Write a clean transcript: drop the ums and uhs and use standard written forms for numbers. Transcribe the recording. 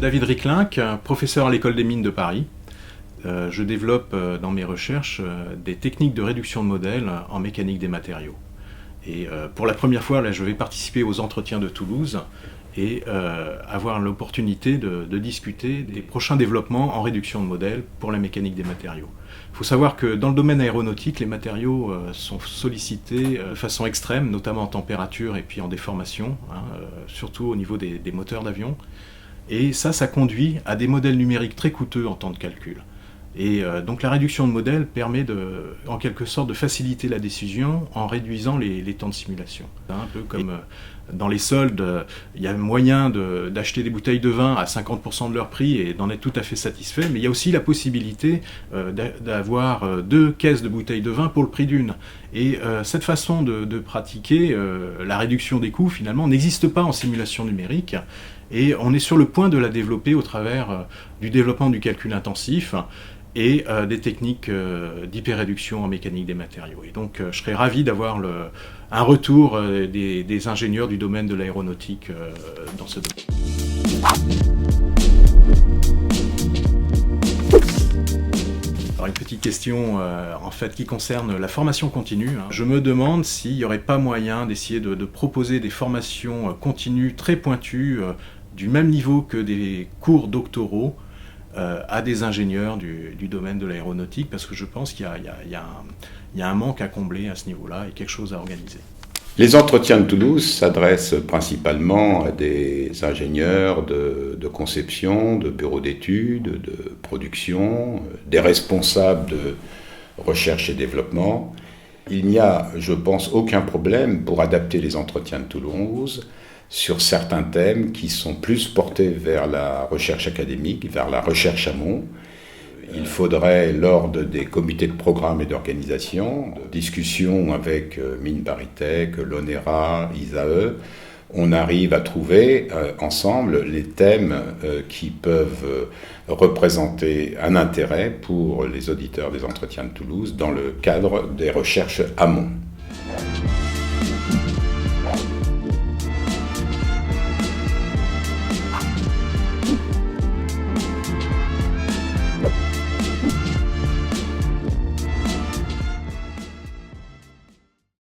David Riclinck, professeur à l'École des Mines de Paris. Je développe dans mes recherches des techniques de réduction de modèles en mécanique des matériaux. Et pour la première fois, là, je vais participer aux entretiens de Toulouse et avoir l'opportunité de discuter des prochains développements en réduction de modèles pour la mécanique des matériaux. Il faut savoir que dans le domaine aéronautique, les matériaux sont sollicités de façon extrême, notamment en température et puis en déformation, surtout au niveau des moteurs d'avion. Et ça conduit à des modèles numériques très coûteux en temps de calcul. Et donc la réduction de modèles permet en quelque sorte de faciliter la décision en réduisant les temps de simulation. Un peu comme dans les soldes, il y a moyen d'acheter des bouteilles de vin à 50% de leur prix et d'en être tout à fait satisfait, mais il y a aussi la possibilité d'avoir 2 caisses de bouteilles de vin pour le prix d'une. Et cette façon de pratiquer la réduction des coûts finalement n'existe pas en simulation numérique. Et on est sur le point de la développer au travers du développement du calcul intensif et des techniques d'hyperréduction en mécanique des matériaux. Et donc je serais ravi d'avoir un retour des ingénieurs du domaine de l'aéronautique dans ce domaine. Alors une petite question en fait qui concerne la formation continue. Je me demande s'il n'y aurait pas moyen d'essayer de proposer des formations continues très pointues du même niveau que des cours doctoraux à des ingénieurs du domaine de l'aéronautique, parce que je pense qu'il y a un manque à combler à ce niveau-là et quelque chose à organiser. Les entretiens de Toulouse s'adressent principalement à des ingénieurs de conception, de bureaux d'études, de production, des responsables de recherche et développement. Il n'y a, je pense, aucun problème pour adapter les entretiens de Toulouse sur certains thèmes qui sont plus portés vers la recherche académique, vers la recherche amont. Il faudrait, lors des comités de programme et d'organisation, de discussions avec Mines ParisTech, l'ONERA, ISAE, on arrive à trouver ensemble les thèmes qui peuvent représenter un intérêt pour les auditeurs des entretiens de Toulouse dans le cadre des recherches amont.